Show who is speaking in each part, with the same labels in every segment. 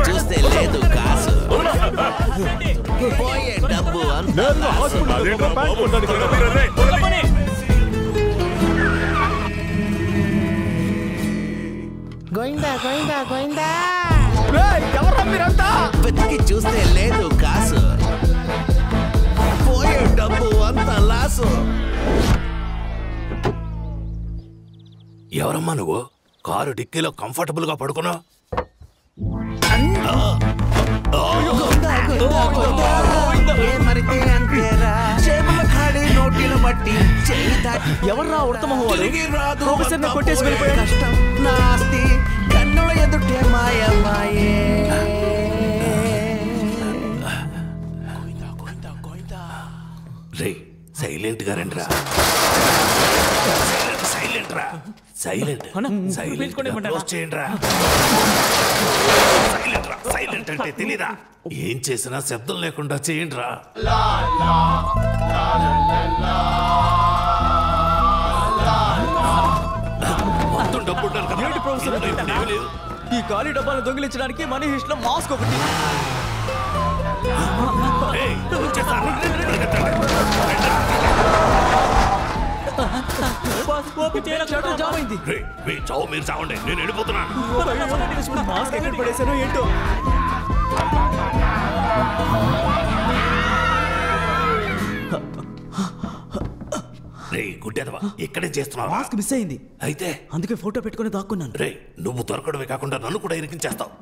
Speaker 1: చూస్తే లేదు కాసు పోయే డబ్బు గోయిందా గోయిందా గోయిందా
Speaker 2: ఎవరా మీరంతా?
Speaker 1: వెతికి చూస్తే లేదు కాసు పోయే డబ్బు అంతా లాసు. ఎవరమ్మా నువ్వు? కారు డిక్కీలో కంఫర్టబుల్ గా పడుకున్నావు.
Speaker 2: ఎవర్రా ఉడతమహోడు? ప్రొఫెసర్ కొట్టేసి వెళ్ళిపోయాడు.
Speaker 1: కష్టం నాస్తి కన్నుల ఎదుటే మాయమాయే. రే సైలెంట్ గా రండి రా. సైలెంట్ రా. సైలెంట్ చేయండి రా. సైలెంట్ రా. సైలెంట్ అంటే తెలీదా? ఏం చేసినా శబ్దం లేకుండా చేయండి రా. మొత్తం డబ్బు ఉండాలి కదా.
Speaker 2: ఏంటి ప్రొఫెసర్? ఈ ఖాళీ డబ్బాలను దొంగిలించడానికి మనీ హిస్ట్ లో మాస్క్ ఒకటి.
Speaker 1: మీరు చావండి, నేను వెళ్ళిపోతున్నాను.
Speaker 2: మాస్క్ ఎక్కడ పడేసానో ఏంటో.
Speaker 1: రే గుడ్డెదవా, ఇక్కడే చేస్తున్నావా?
Speaker 2: మాస్క్ మిస్ అయింది.
Speaker 1: అయితే
Speaker 2: అందుకే ఫోటో పెట్టుకుని దాక్కున్నాను.
Speaker 1: రే నువ్వు దొరకడమే కాకుండా నన్ను కూడా ఇరికించేస్తావు.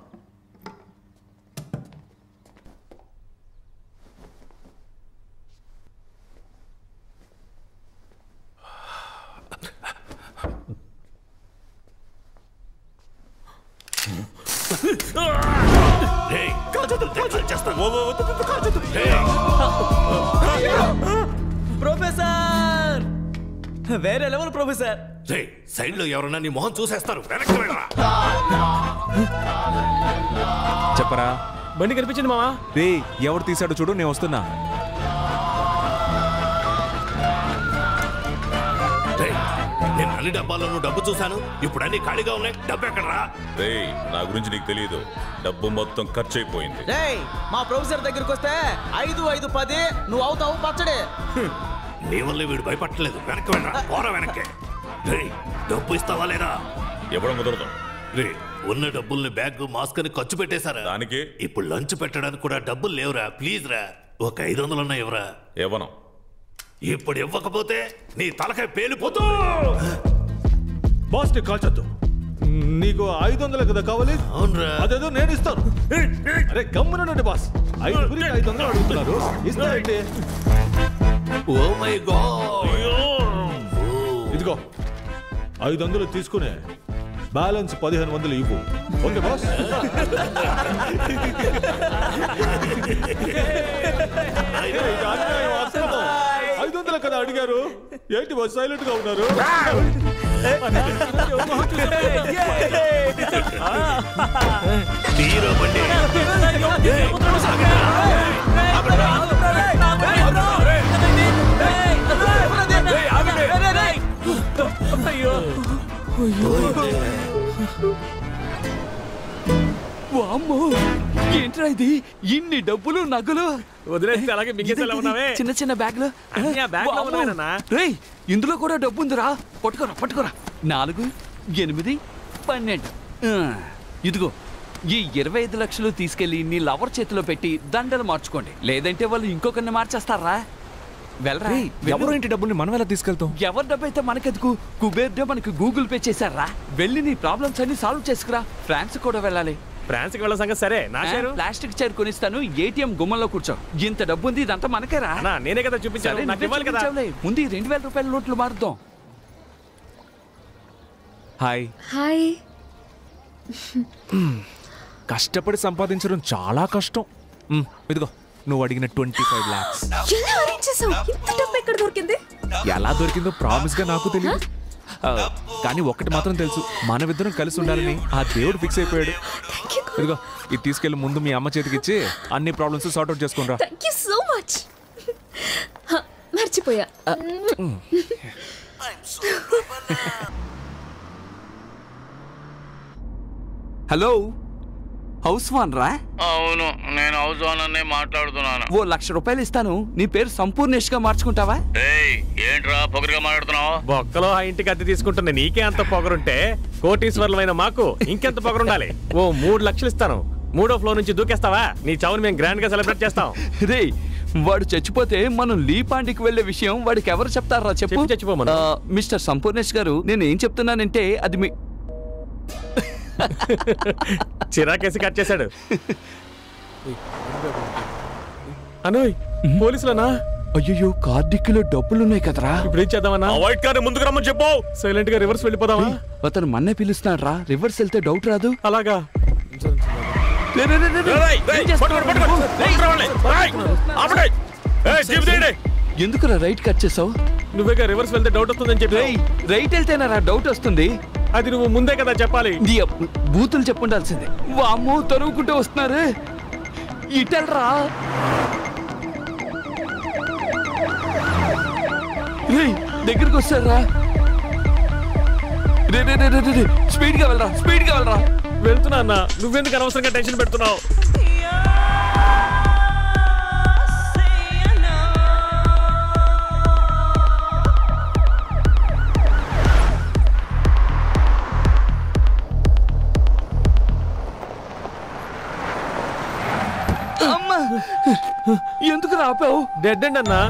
Speaker 2: ప్రొఫెసర్ వేరే లెవెల్ ప్రొఫెసర్.
Speaker 1: సైడ్ లో ఎవరన్నా నీ మొహం చూసేస్తారు. వెనక్కి వెళ్ళరా.
Speaker 3: చెప్పరా?
Speaker 2: బండి కనిపించింది మావా.
Speaker 3: రే ఎవరు తీసాడు చూడు, నేను వస్తున్నా.
Speaker 1: నేను అన్ని డబ్బాల్లోనూ డబ్బు చూశాను. ఇప్పుడు అన్ని ఖాళీగా ఉన్నాయి. డబ్బు ఎక్కడరా?
Speaker 4: నా గురించి నీకు తెలియదు. డబ్బు మొత్తం ఖర్చు అయిపోయింది.
Speaker 2: మా ప్రొఫెసర్ దగ్గరికి వస్తే 5, 5, 10 నువ్వు అవుతావు పచ్చడే.
Speaker 1: నీ వల్లే వీడు భయపట్టలేదు. వెనక్కి వెళ్ళరా. పోరా వెనక్కి. డబ్బు ఇస్తావా లేదా?
Speaker 4: ఎవడం కుదరదు.
Speaker 1: ఉన్న డబ్బుల్ని బ్యాగ్ మాస్క్ అని ఖర్చు పెట్టేశారా?
Speaker 4: దానికి
Speaker 1: ఇప్పుడు లంచ్ పెట్టడానికి కూడా డబ్బులు లేవురా. ప్లీజ్ రా, ఒక 500 ఉన్నాయి. ఎవరా?
Speaker 4: ఇవ్వను.
Speaker 1: ఇప్పుడు ఇవ్వకపోతే నీ తలకాయ పేలిపోతూ.
Speaker 5: బాస్ ని కాల్చొద్దు. నీకు 500 కదా కావాలి?
Speaker 1: అవునరా.
Speaker 5: అదేదో నేను ఇస్తాను. అరే గమ్మునండి బాస్. 500 అడుగుతున్నారు. ఇస్తానండి.
Speaker 1: Oh my god.
Speaker 5: ఇదిగో 500 తీసుకునే బ్యాలెన్స్ 1500 ఇవ్వు. Okay boss? 500 కదా అడిగారు. ఏంటి బాస్ సైలెంట్ గా ఉన్నారు?
Speaker 2: ఏంట్రా ఇది? ఇన్ని డబ్బులు నగలు వదిలేస్తే అలాగే మింగేసేలా ఉన్నావే. చిన్న చిన్న బ్యాగ్లు. ఇందులో కూడా డబ్బు ఉందిరా. పట్టుకోరా పట్టుకోరా. 4, 8, 12. ఇదిగో ఈ 25 లక్షలు తీసుకెళ్లి నీ లవర్ చేతిలో పెట్టి దండలు మార్చుకోండి. లేదంటే వాళ్ళు ఇంకొకరిని మార్చేస్తారా. వెళ్ళరా.
Speaker 3: ఎవరు ఇంటి డబ్బుల్ని మనం ఎలా తీసుకెళ్తాం?
Speaker 2: ఎవరి డబ్బు అయితే మనకెందుకు? కుబేర్ మనకి గూగుల్ పే చేశారా. వెళ్ళి నీ ప్రాబ్లమ్స్ అన్ని సాల్వ్ చేసుకురా. ఫ్రాన్స్ కూడా వెళ్ళాలి.
Speaker 6: ఫ్రాన్స్ కి వెళ్ళే సంగతి సరే. నా షేరు
Speaker 2: ప్లాస్టిక్ చైర్ కొనిస్తాను. ఏటీఎం గుమ్మంలో కూర్చో. ఇంత డబ్బు ఉంది. ఇదంతా మనకేరా.
Speaker 6: నేనే కదా చూపించాను. నాకు ఇవ్వాలి కదా.
Speaker 2: ముందు 2000 రూపాయల నోట్లు మారుద్దాం.
Speaker 3: Hi
Speaker 7: hi.
Speaker 3: కష్టపడి సంపాదించడం చాలా కష్టం. ఇదిగో నువ్వు అడిగిన 25 lakhs.
Speaker 7: ఎలా అరేంజ్ చేసావు? ఇంత డబ్బు ఎక్కడ దొరికింది?
Speaker 3: ఎలా దొరికిందో ప్రామిస్ గా నాకు తెలియదు. కానీ ఒక్కటి మాత్రం తెలుసు, మనమిద్దరం కలిసి ఉండాలని ఆ దేవుడు ఫిక్స్ అయిపోయాడు. ఇదిగో ఇది తీసుకెళ్లి ముందు మీ అమ్మ చేతికి ఇచ్చి అన్ని ప్రాబ్లమ్స్ సార్ట్ అవుట్ చేసుకుంటా.
Speaker 7: Thank you so much. మర్చిపో మర్చిపోయా.
Speaker 2: హలో హౌస్ వాన్ రా?
Speaker 8: అవును, నేను హౌస్ ఓనర్నే మాట్లాడుతున్నాను.
Speaker 2: ఓ ₹1,00,000 ఇస్తాను, నీ పేరు సంపూర్ణేష్ గా మార్చుకుంటావా?
Speaker 8: ఏంట్రా పొగరుగా మాట్లాడుతున్నావు?
Speaker 6: బొక్కలో ఆ ఇంటికి అద్దె తీసుకుంటున్న నీకే అంత పొగరుంటే కోటీశ్వర్లమైన మాకు ఇంకెంత పొగరుండాలి? ఓ 3 లక్షలు ఇస్తాను, 3వ ఫ్లోర్ నుంచి దూకేస్తావా? నీ చావుని మేము గ్రాండ్ గా సెలబ్రేట్ చేస్తాం.
Speaker 2: రే, వాడు చచ్చిపోతే మనం లీపాండికి వెళ్లే విషయం వాడికి ఎవరు చెప్తారా? చెప్పు.
Speaker 6: చచ్చిపోమను.
Speaker 2: మిస్టర్ సంపూర్ణేష్ గారు, నేను ఏం చెప్తున్నానంటే అది మీ
Speaker 6: చిరాకేసి కట్ చేశాడు. అనోయ్, పోలీసులనా?
Speaker 2: అయ్యో, కార్డిక్కిలో డబ్బులున్నాయి కదరా.
Speaker 6: ఇప్పుడు ఏం చేద్దామన్నా?
Speaker 4: వైట్ కార్ ముందుకు రమ్మని చెప్పు.
Speaker 6: సైలెంట్ గా రివర్స్ వెళ్ళిపోదామా?
Speaker 2: అతను మన్నే పిలుస్తున్నాడు రా, రివర్స్ వెళ్తే డౌట్ రాదు.
Speaker 6: అలాగా?
Speaker 2: రే, రే, రే, రే, రే. ఏం చేస్తున్నావు? ఎందుకురా రైట్ కట్ చేసావు?
Speaker 6: నువ్వేగా రివర్స్ వెళ్తే డౌట్ వస్తుందని చెప్పి.
Speaker 2: రైట్ వెళ్తేనా రా డౌట్ వస్తుంది?
Speaker 6: అది నువ్వు ముందే కదా చెప్పాలి.
Speaker 2: బూతులు చెప్పుండాల్సిందే. వామ్మో, తరువుకుంటూ వస్తున్నారు. ఇటెల్రా. దగ్గరికి వస్తారా? రే రే రే రే, స్పీడ్ గా వెళ్ళరా, స్పీడ్ గా వెళ్ళరా.
Speaker 6: వెళ్తున్నా అన్న, నువ్వెందుకు అనవసరంగా టెన్షన్ పెడుతున్నావు?
Speaker 2: అమ్మా, ఎందుకు రాపావు?
Speaker 6: డెడ్ అండ్ అన్నా.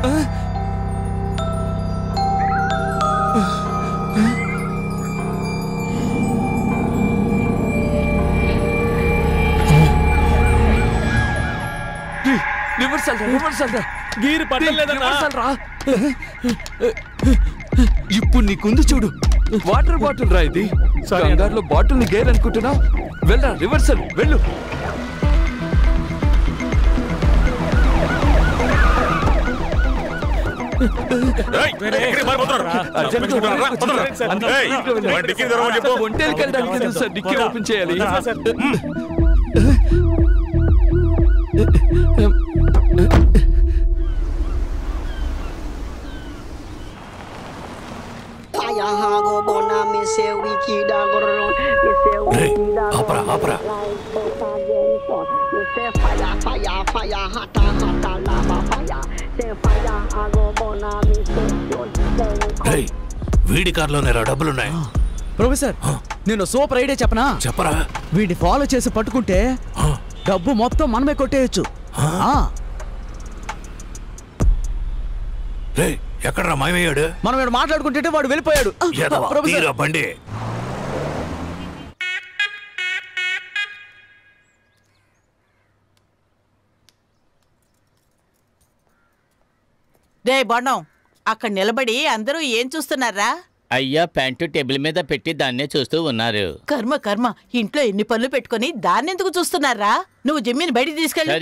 Speaker 6: గీరు పట్టలేదన్నా.
Speaker 2: ఇప్పుడు నీకుంది చూడు, వాటర్ బాటిల్ రా ఇది. కంగారులో బాటిల్ ని గేర్ అనుకుంటున్నా. వెళ్ళరా, రివర్సల్ వెళ్ళు. ఒంటేలు వెళ్ళడానికి తెలుసు సార్, డిక్కీ ఓపెన్ చేయాలి.
Speaker 1: ఆపరా ఆపరా. వీడి కార్లోనే రా డబ్బులున్నాయి.
Speaker 9: ప్రొఫెసర్, నేను సూపర్ ఐడియా చెప్పనా?
Speaker 1: చెప్పరా.
Speaker 9: వీడిని ఫాలో చేసి పట్టుకుంటే డబ్బు మొత్తం మనమే కొట్టేయచ్చు.
Speaker 1: ఎక్కడరా మాయమయ్యాడు?
Speaker 9: మనం ఇక్కడ మాట్లాడుకుంటే వాడు వెళ్ళిపోయాడు.
Speaker 1: బండి
Speaker 10: రే బొండం, అక్కడ నిలబడి అందరూ ఏం చూస్తున్నారా?
Speaker 8: అయ్యా, ప్యాంటు టేబుల్ మీద పెట్టి దాన్నే చూస్తూ ఉన్నారు.
Speaker 10: కర్మ కర్మ, ఇంట్లో ఎన్ని పనులు పెట్టుకుని దాన్నెందుకు చూస్తున్నారా? నువ్వు జిమ్మిని బయటికి తీసుకెళ్ళి.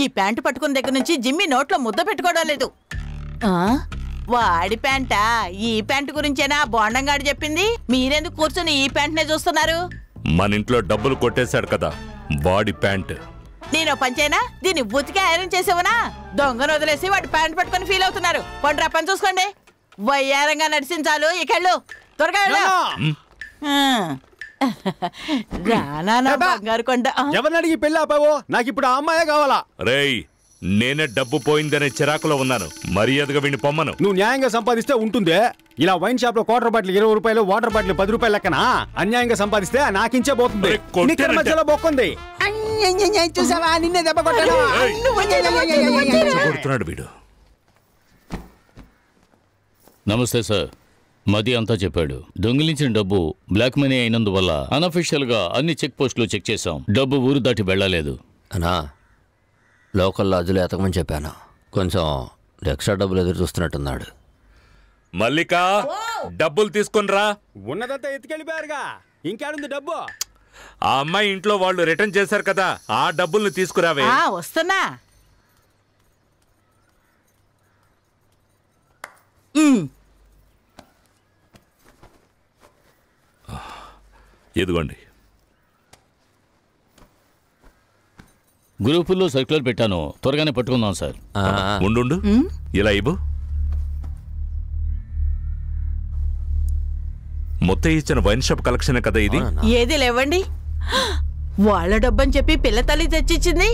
Speaker 10: ఈ ప్యాంటు పట్టుకున్న దగ్గర నుంచి జిమ్మి నోట్లో ముద్ద పెట్టుకోవడం లేదు. వాడి ప్యాంటా? ఈ ప్యాంటు గురించేనా బోండంగాడు చెప్పింది? మీరెందుకు కూర్చొని ఈ ప్యాంట్నే చూస్తున్నారు?
Speaker 4: మన ఇంట్లో డబ్బులు కొట్టేశాడు కదా, వాడి ప్యాంట్.
Speaker 10: నేను పంచేనా? దీన్ని ఉతికి ఐరన్ చేసేవనా? దొంగను వదిలేసి వాడి ప్యాంట్ పట్టుకుని ఫీల్ అవుతున్నారు. కొండ్రా పని చూసుకోండి. వయ్యారంగా నడిచించాలు, ఇకెళ్ళు త్వరగా రానా బంగారు కొండ.
Speaker 5: ఎవరిని అడిగి పెళ్ళి ఆపావో? నాకు ఇప్పుడు ఆ అమ్మాయే కావాలా?
Speaker 4: రేయ్, నేనే డబ్బు పోయిందనే చిరాకులో ఉన్నాను. మర్యాదగా వీడిని పొమ్మను.
Speaker 5: నువ్వు న్యాయంగా సంపాదిస్తే ఉంటుందే. ఇలా వైన్ షాప్ లో క్వార్టర్ బాటిల్ 20 రూపాయలు, వాటర్ బాటిల్ 10 రూపాయలు లెక్కన అన్యాయంగా సంపాదిస్తే నాకించే పోతుంది. మధ్యలో బొక్కుంది. చూసావా, నిన్నే దెబ్బ
Speaker 4: కొడుతున్నాడు వీడు.
Speaker 8: నమస్తే సార్, మది అంతా చెప్పాడు. దొంగిలించిన డబ్బు బ్లాక్ మనీ అయినందువల్ల అనఫిషియల్ గా అన్ని చెక్ పోస్టులు చెక్ చేశాం. డబ్బు ఊరు దాటి వెళ్ళలేదు.
Speaker 11: అన్నా, లోకల్ లాడ్జ్లో ఎతకమని చెప్పాను. కొంచెం ఎక్స్ట్రా డబ్బులు ఎదురు చూస్తున్నట్టున్నాడు.
Speaker 4: మల్లిక, డబ్బులు తీసుకునిరా.
Speaker 5: ఉన్నదంతా ఎత్తుకెళ్ళిపోయారుగా, ఇంకేడుంది డబ్బు?
Speaker 4: ఆ అమ్మాయి ఇంట్లో వాళ్ళు రిటర్న్ చేశారు కదా, ఆ డబ్బుల్ని తీసుకురావే.
Speaker 10: వస్తున్నా.
Speaker 4: ఎదుగోండి.
Speaker 8: గ్రూపుల్లో సర్క్యులర్ పెట్టాను, త్వరగానే పట్టుకుందాం సార్.
Speaker 4: ఉండు, ఇలా ఇవ్వు. ముత్తయ్య ఇచ్చిన వైన్ షాప్ కలెక్షన్ కదా ఇది.
Speaker 10: ఏది లేవండి, వాళ్ళ డబ్బని చెప్పి పిల్ల తల్లి తెచ్చిచ్చింది.